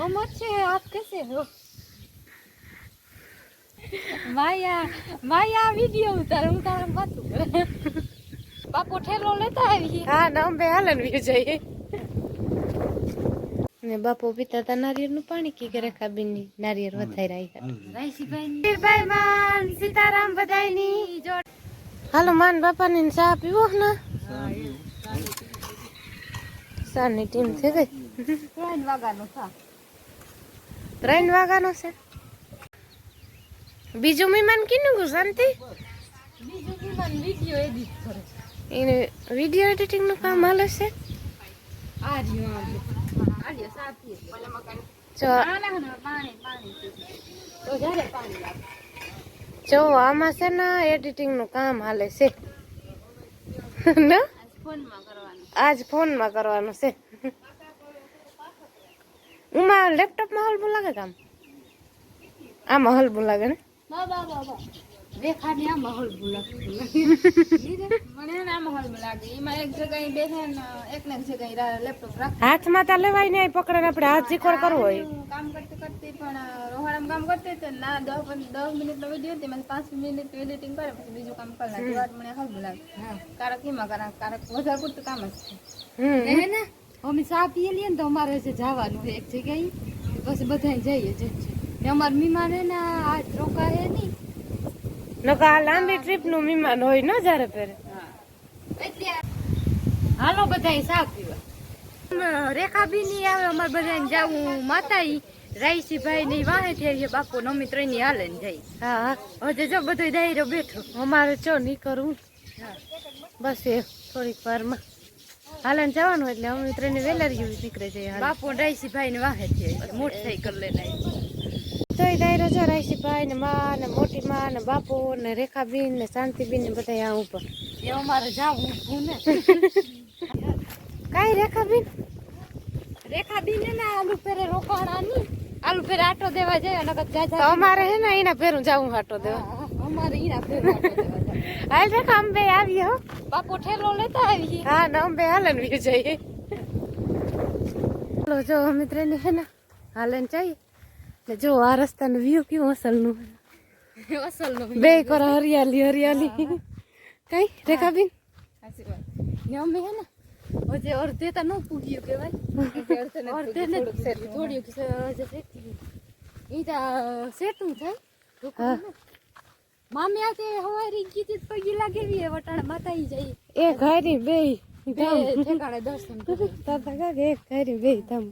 मत से आप कैसे हो माया माया वीडियो उतार मत बापू ठेलो लेता है हाँ नाम पे हालन भी जाइए ने बापू पीता था नारियल નું પાણી કી કરે કાબીની નારિયેળ વધાઈ રાખ્યા રાઈસીભાઈ વીરભાઈમાન સીતારામ બધાઈની જોડ હાલો માન બાપાની ચા પીવો ને સાની ટીમ થઈ ગઈ 3 વાગ્યાનો છે બીજું મહેમાન કીનું શાંતિ બીજું મહેમાન વિડિયો એડિટ કરે એને વિડિયો એડિટિંગ નું કામ હાલે છે આ રહ્યો આડિયો સાપી ભલે મકાન જો આના પાણી તો જારે પાણી લાગે જો આમાં છે ને એડિટિંગ નું કામ હાલે છે ને આજ ફોન માં કરવાનું છે ઉમા લેપટોપ માં હલબું લાગે કામ આમાં હલબું લાગે ને બાબા દેખાને આમાં હલબું લાગે મને આમાં હલબું લાગે એમાં એક જગ્યાએ બેસે ને એક ને જગ્યાએ લેપટોપ રાખ હાથમાં તા લેવાય ને પકડે આપણે હાથ જીકોર કરવો હોય કામ કરતી પણ રોહાડામાં કામ કરતી તો ના 10 મિનિટ નો વિડિયો તેમાં 5 મિનિટ એડિટિંગ કરે પછી બીજું કામ કરે ને વાત મને હલબું લાગે કારક એમાં કારક વધારે પૂરતું કામ જ છે હે ને અમે ચા પીએ લઈએ ને તો અમારે છે જવાનું એક જગ્યાએ પછી બધા જઈએ છે અમાર મહેમાન હે ને આજ રોકાય નહીં નકા લાંબી ટ્રીપ નું મહેમાન હોય ને જ્યારે પેરે એટલે હાલો બધા ચા પીવા રેખાબી ની આવે અમાર બધાને જાવું માતાઈ રાઈસીભાઈ ની વાહે થઈ બાપુ નમી ત્રણની હાલે ને જાય હા હજે જો બધો દાયરો બેઠો અમારે ચો નહીં કરવું બસ એ થોડીક વારમાં હાલન જવાનું એટલે અમે ત્રણે વેલારી નીકળે છે બાપુ રાઈસીભાઈ ને વાહે છે મોટરસાઈકલ લઈને તો દાયરો જો રાઈસીભાઈ ને માં ને મોટી માં ને બાપુ ને રેખાબીન ને શાંતિબીન ને બધા અહીંયા ઉપર એ અમારે જાવું ઊભું ને કઈ રેખાબીન ને આલુ પેરે રોકાણા ની આલુ પેરે આટો દેવા જાય નકર જાજા અમારે હે ને એના પેરું જાવું આટો દેવા અમારે એના પેરું આટો દેવા હાલ રે કાંબે આવી હો બાપુ ઠેલો લેતા આવી હા નાંબે હાલન વી જઈએ લો જો મિત્ર ને હે ને હાલન જઈએ ને જો આ રસ્તાનો વ્યૂ કેવો અસલનું બે કર હરિયાલી કઈ રેખાબીન ને અમે હે ને ઓજે અર્ધે તો ન પૂગ્યું કેવાય અર્ધે ને થોડું જે ઈ તા સેટું થાય મામી આતે હવારી કીધી પગી લાગેવી એ વટાણે માતાઈ જાય એ ઘરી બે ઠેકાણે દર્શન કરે તાતા કાકે એક ઘરી બે તમ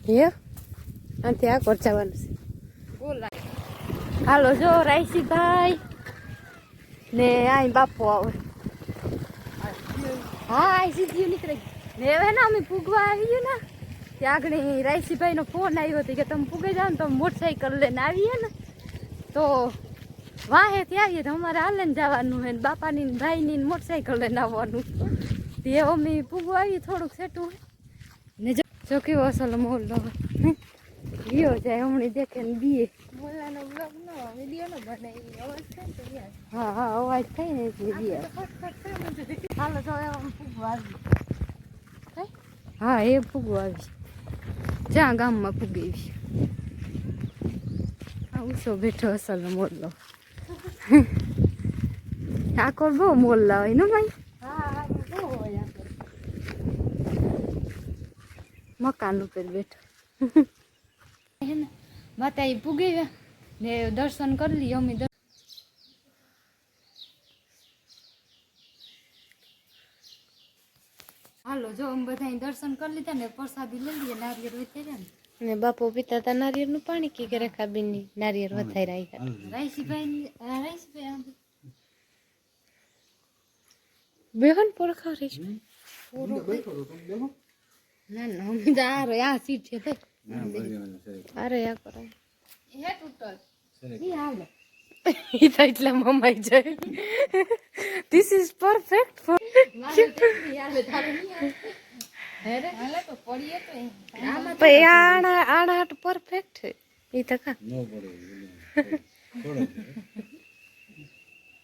હે આથી આ કોર જવાનું છે બોલા હાલો જો રાઈસીભાઈ ને આઈ બાપુ આવે હા આઈ સીધી નીકળે ને હવે ને અમે પૂગવા આવી ગયું ને ત્યાં આગળ રાઈસીભાઈ નો ફોન આવ્યો હતો કે તમે પૂગે જાવ ને તો મોટરસાઈકલ લઈને આવીએ ને તો વાહેથી આવીએ તો અમારે હાલન જવાનું હોય ને બાપાની ભાઈની મોટરસાઈકલ લઈને આવવાનું તે અમે પૂગવા આવીએ થોડુંક સેટું ને જો કેવો અસલ મોહલ્લો ગયો જાય હમણાં દેખે ને બીએ મોહલ્લાનો બ્લોગ નો વિડીયો નો બનાવી અવાજ થાય હા હા અવાજ થાય ને એટલે બીએ હાલો તો એમ પૂગવા આવી હા એ પૂગવા આવી જ્યાં ગામમાં પૂગી ઉસો બેઠો અસલ મોલ્લો આકોર બહુ મોલ્લા હોય ને ભાઈ હા બહુ હોય મકાન ઉપર બેઠો હે ને માતા પૂગી ને દર્શન કરી લઈએ અમે હાલો જો અમે બધા દર્શન કરી લીધા ને પ્રસાદી લઈ લઈએ નારિયેળ વધારે ને બાપુ પીતા હતા નારિયેળ નું પાણી કી કરે કાબીની નારિયેળ વધાઈ રાખ્યા રાઈસીભાઈ બેહન પોરખા રહીશ ના ના અમે તો આ સીટ છે ભાઈ અરે આ કરો હે ટોટલ ની હાલે ઈ તો એટલા મમાઈ જાય ધીસ ઇઝ પરફેક્ટ ફોર યાર તારે ની હેરે હાલે તો પડીએ તો આમાં તો આણા પરફેક્ટ છે ઈ તો કા નો પડે થોડો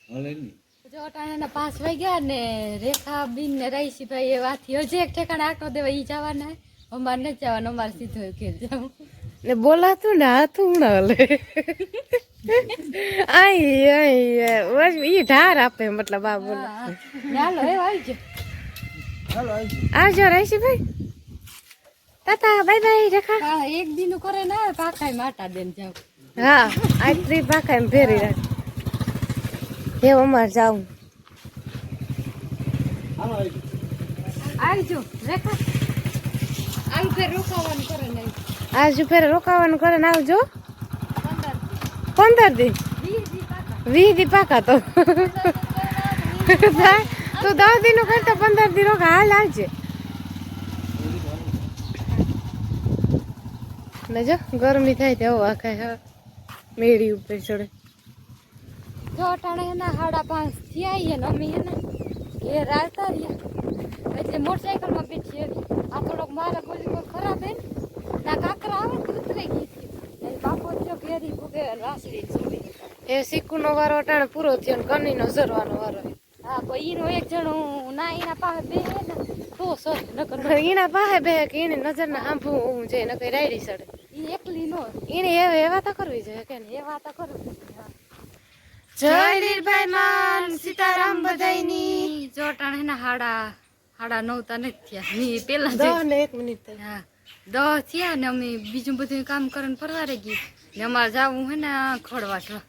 હાલે ની જો ટાણા 5 વાગ્યા ને રેખાબીન ને રાઈસીભાઈ એ વાથી હજી એક ઠેકાણે આટો દેવા ઈ જવાના અમારે નથી જવાનું, અમારે સીધો ઘેર જાવ ને બોલાતું ને હાથ ઉણાવે ઈ ઢાર આપે મતલબ આ બોલ હાલો એ આવજો આવજો રાશીભાઈ તાતા બાય બાય રેખા હા એક દિન કરે ના પાખાય માટા દેન જાવ હા આજ ત્રી પાખાય ફેરી રાખ એ અમાર જાવ આવજો રેખા આજ ફેર રોકાવાનું કરે ને આજ ફેર રોકાવાનું કરે ને આવજો 15 દિન 20 દી પાકા તો તું 10 દિન કરતા 15 દિન રોકા હાલ આવજે ને જો ગરમી થાય તો આખા મેળી ઉપર ચડે જો અટાણે એના 5:30 થયા છે ને અમે એને ઘેર આવતા રહ્યા એટલે મોટરસાઇકલમાં બેઠી હતી આ થોડોક મારા ગોલી ખરાબ હે ના કાકરા આવે તો ઉતરી ગઈ હતી બાપો જો ઘેરી ભૂગે વાસળી છોડી એ સિક્કુનો વારો અટાણે પૂરો થયો ને કનીનો ઝરવાનો વારો હા કોઈ ઈનો એક જણો ના એના પાસે બેહે ને તો સર નકર એના પાસે બેહે કે એને નજરના આંભું છે નકર રાયડી સડે ઈ એકલી નો એને એ વાતા કરવી જોઈએ કે એ વાતા કરવી જય લીલભાઈ માન સીતારામ બધાયની જોટાણ એના હાડા 9 તા નથી થયા ની પેલા 10 ને 1 મિનિટ હા 10 થયા ને અમે બીજું બધું કામ કરીને પરવારે ગઈ ને અમારે જાવું હે ને ખોડવાટવા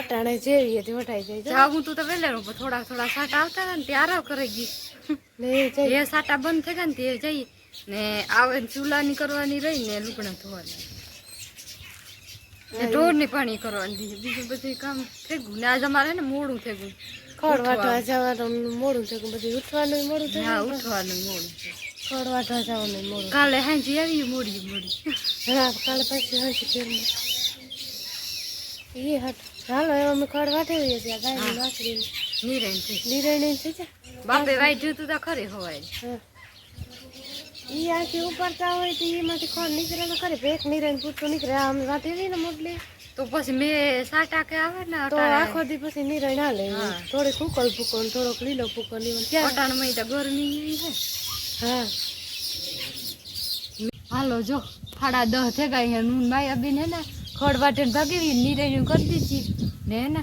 અટાણે જેવી હતી વટાઈ જાય જાવું તું તો વેલેરો થોડા સાટા આવતા હતા ને તે આરામ કરે ગઈ ને એ સાટા બંધ થઈ ગયા ને તે જઈ ને આવે ચૂલાની કરવાની રહી ને લુગડા ધોવાના ઢોર ની પાણી કરવાની બીજું બધું કામ થઈ ગયું ને આજ અમારે ને મોડું થઈ ગયું ખોડવાટવા જવાનું મોડું થઈ ગયું બધું ઉઠવાનું મોડું થઈ ગયું હા ઉઠવાનું મોડું ખોડવાટવા જવાનું મોડું કાલે હાંજી આવી મોડી હા કાલે પાછી હાંજી ફેરમાં એ હાથ હાલો એવા અમે ખોડવાટે હોઈએ છીએ ગાયની વાસળી નિરાયણ થઈ જાય બાપે વાઈ જોતું તો ખરે હોવાય ઈ આખી ઉપરતા હોય તો એમાંથી ખોડ નીકળે તો ખરે ભેખ નિરાયણ પૂરતું નીકળે આમ વાટી રહી ને મોટલી તો પછી મેં સાટા કે આવે ને તો આખો દી પછી નિરાયણ હાલે થોડીક ફૂકલ ફૂકલ થોડોક લીલો ફૂકલ અટાણમાં તો ગરમી એવી છે હા હાલો જો 10:30 થઈ ગયા નૂન માયાબીન હે ને ખડ વાટે ભાગી નિરાયણ કરી દીધી ને ને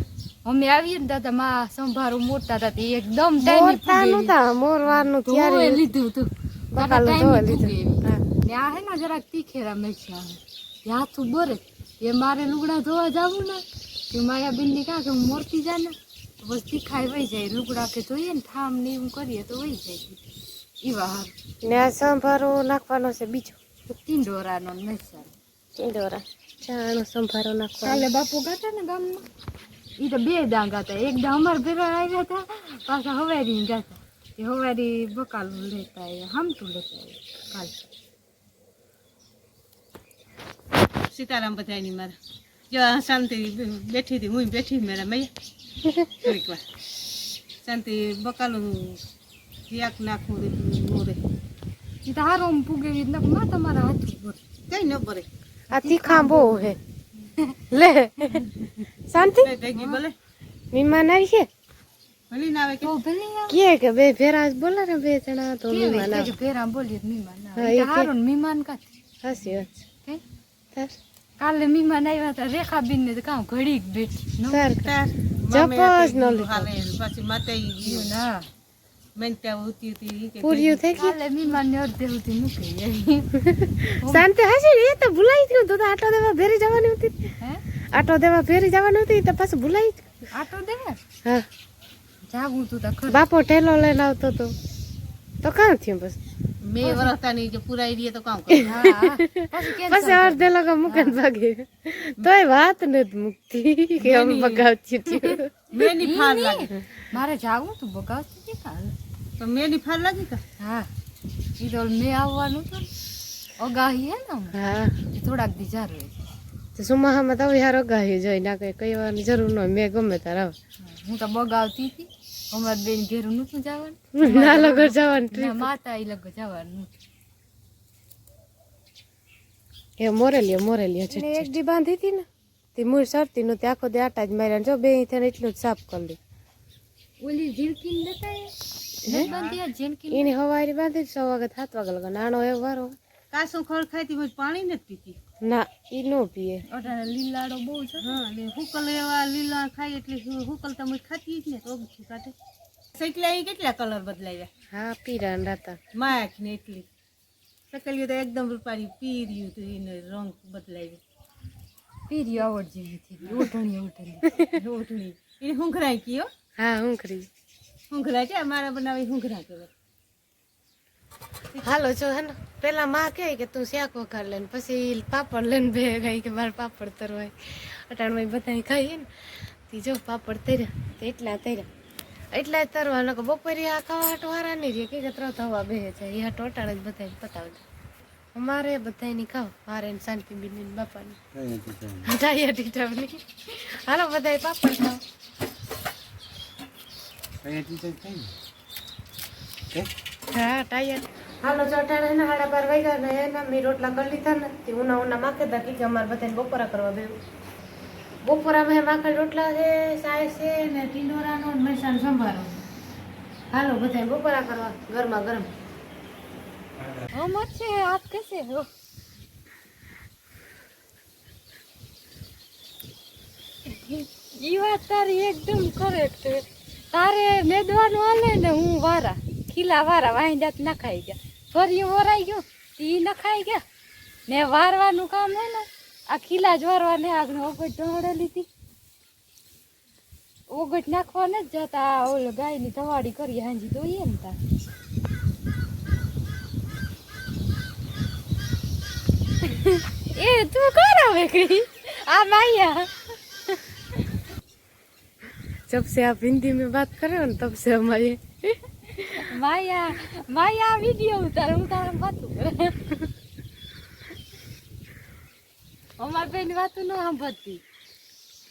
અમે આવીએ ને દાદા માં સંભારું મોટા હતા એકદમ ટાઈમ મોરવાનું ત્યારે લીધું હતું જરાક તીખેરા મેચ્યા હાથું બોરે એ મારે લુગડા ધોવા જવું ને કે માયાબીન ની કા કે હું મોરતી જાય ને બસ તીખાઈ વહી જાય લુગડા કે ધોઈએ ને થામ ને એવું કરીએ તો વહી જાય એવા હાર ને આ સંભારો નાખવાનો છે બીજો ટીંડોરાનો મેચ્યા ટીંડોરા ચાનો સંભારો નાખવાનો કાલે બાપુ ગાતા ને ગામમાં ઈ તો 2 દાંગા હતા એક દા અમાર ભેરા આવ્યા હતા પાછા હવારી ગાતા એ હવારી બકાલું લેતા હમતું લેતા કાલ સીતારામ બધાની મારા જો શાંતિ બેઠી હતી હું બેઠી મારા મૈયા થોડીક વાર શાંતિ બકાલું યાક નાખું મોરે એ તો હારો પૂગે માં તમારા હાથ ભરે કઈ ન ભરે આ તીખા બહુ હે લે શાંતિ બોલે મહેમાન આવી છે ભલી ના આવે કે ભલી કે બે ફેરા બોલે ને બે જણા તો મહેમાન આવે ફેરા બોલી મહેમાન આવે હારો મહેમાન કા હસી હસ કાલે મહેમાન આવ્યા હતા રેખાબીન ને કામ ઘડી બેઠી જપસ ન હાલે પછી માતાઈ ગયો ના મેંતા હોતી હતી કે પૂરીઓ થઈ ગઈ કાલે મહેમાન ને અર્ધે હોતી મૂકી શાંતિ હસી એ તો ભૂલાઈ ગયું તો આટો દેવા ફેરી જવાની હતી હે આટો દેવા ફેરી જવાની હતી તો પાછું ભૂલાઈ આટો દેવા હા જાવું તું તો ખર બાપો ઠેલો લઈને આવતો તો કામ થયું બસ મે વરતાની જે પુરાઈ રહી તો કામ કરે હા પછી અર્ધે લોકો મુકન ભાગે તોય વાત નથી મુકતી કે અમે બગાવતી હતી મે ની ફાર લાગે મારે જાવું તું બગાવતી કે કાલ તો મે ની ફાર લાગી કા હા ઈ તો મે આવવાનું તો ઓગાહી હે ને હા થોડાક દી જાર રહે તો સુમાહામાં તો યાર ઓગાહી જોઈ ના કઈ વાની જરૂર ન મે ગમે તાર આવ હું તો બગાવતી હતી અમાર બેન ઘેર નતું જવાનું ના લગર જવાનું માતા ઈ લગર જવાનું એ મોરેલિયો છે એક દી બાંધી હતી ને તે મૂળ સરતી નો તે આખો દે આટા જ માર્યા જો બે થઈને એટલું જ સાફ કરી દે ઓલી ઝીણકીને દેતા હે બાંધી આ ઝીણકી એની હવારી બાંધી 6 વાગે 7 વાગે લગા નાનો એ વારો કાસું ખડ ખાતી હોય પાણી નથી પીતી ના ઈ નો પીએ અટાણે લીલાડો બહુ છે હા ને હુકલ એવા લીલા ખાય એટલે હુકલ તમે ખાતી જ ને તો જ કાઢે સકલા એ કેટલા કલર બદલાવ્યા હા પીરા હતા માખ ને એટલી સકલિયું તો એકદમ રૂપારી પીર્યું તો એને રંગ બદલાવ્યો પીર્યું આવડ જેવી હતી ઓઢણી એને હુંઘરાઈ કયો હા હુંઘરા છે મારા બનાવી હુંઘરા કહેવાય હાલો જો હે ને પેલા માં કહે કે તું શાક વઘાર લે ને પછી પાપડ લઈને બે ગઈ કે મારે પાપડ તરવાય અટાણમાં બધા ખાઈએ ને તી જો પાપડ તર્યા એટલા તરવાનો કે બપોરે આ ખાવા હાટો હારા નહીં રે કે ત્રણ થવા બે જાય એ હાટો અટાણે જ બધા પતાવજો અમારે બધા ની ખાવ મારે શાંતિ બીની બાપાની ટાયા ટીટાવની હાલો બધા પાપડ ખાવ હા ટાયર હાલો ચોટાણે ને 12:30 વાગ્યા ને એના મેં રોટલા કરી લીધા ને તે ઉના માખેતા કે અમારે બધાને બપોરા કરવા બેવું બપોરા મેં માખેલ રોટલા છે સાય છે ને ટીંડોરાનો ને મરચાંનો સંભારો હાલો બધાને બપોરા કરવા ગરમા ગરમ हम अच्छे हैं आप कैसे हो ये बात तारी एकदम करेक्ट है तारे મેદવાનું હાલે ને હું વારા ખીલા વારા વાહી જાત નખાઈ ગયા ફરી વરાઈ ગયો ઈ નખાઈ ગયા ને વારવાનું કામ હે ને આ ખીલા જ વારવા ને આગળ ઓગટ ઢોળે લીધી ઓગટ નાખવા ને જ જતા ઓલો ગાયની ધવાડી કરી હાંજી દોઈએ ને તા ए तू कौन है कहीं आ माया जब से आप हिंदी में बात कर रहे हो ना तब से हमारे माया वीडियो उतार बात हमारे बेन बात न साંભળતી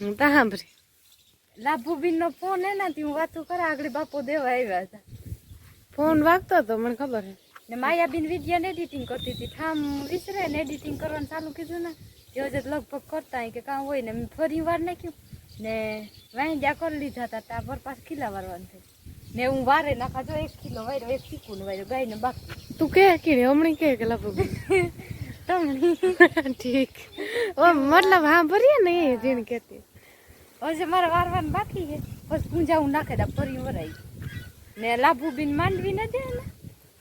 હું તો સાંભળી લાભુબીન નો ફોન હે ને હું વાતો કરે આગળ બાપો દેવા આવ્યા હતા ફોન વાગતો હતો મને ખબર હે ને માયાબીન વિડિયો ને એડિટિંગ કરતી હતી ઠામ વિસરે ને એડિટિંગ કરવાનું ચાલુ કીધું ને જેવો જ લગભગ કરતા કે કામ હોય ને ફરી વાર નાખ્યું ને વાંજા કરી લીધા હતા ત્યાં પર પાછ ખીલા વારવાનું થયું ને હું વારે નાખા જો 1 કિલો વાર્યો 1 ચીકું વાર્યો ગાય ને બાકી તું કે હમણાં કે લાભો તમને ઠીક ઓ મતલબ હા ભરીએ ને એ જીણ કહેતી હજે મારે વારવાનું બાકી છે બસ પૂંજા હું નાખે દા ફરી વરાઈ ને લાભુબીન માંડવી ન દે ને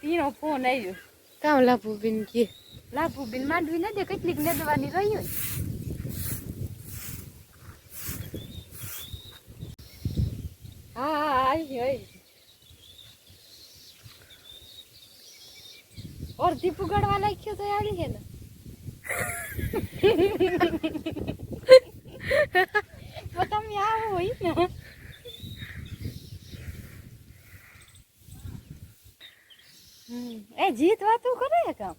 તીનો ફોન આવ્યો કામ લાભુબીન માંડવી ન દે કેટલીક નેદવાની રહી હોય હા આવી और दीपू गढ़वा लाइक्यो तो आली है ना वो तुम यहाँ हो ही ना ए जीत वातू करे है काम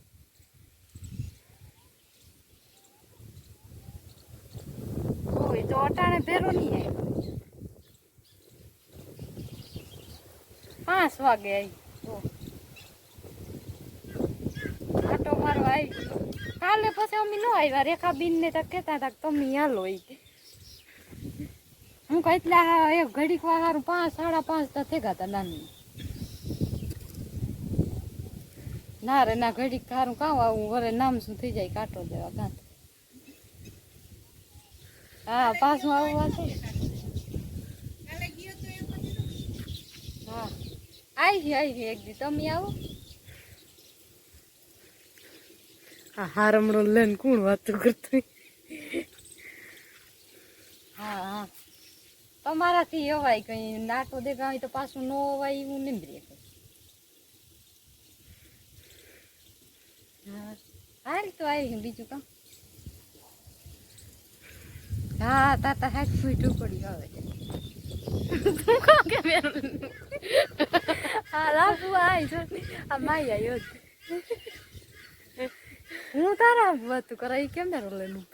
ओए तो अटाने बेरो नहीं है 5 वागे आई तो આટો મારવા આવી કાલે પછી અમે ન આવ્યા રેખાબીન ને તો કહેતા હતા તમે હાલો હું કેટલા એક ઘડીક વાળું 5 5:30 તો થઈ ગયા નાની ના રે ના ઘડીક કારું કામ આવું વરે નામ શું થઈ જાય કાંટો દેવા કાં હા પાછું આવવા છે હા આવી એક દી તમે આવો હારમણો લઈને કોણ વાતો કરતું હા તમારાથી અવાય કઈ નાટો દેખાય તો પાછું ન અવાય એવું નીંદરી હારી તો આવી બીજું કામ હા તાતા હાથ ફૂટું પડ્યું હવે હા લાગુ આવી જો આ માઈ આવ્યો હું તારા વાત કરાઈ કેમ ને રોલે નું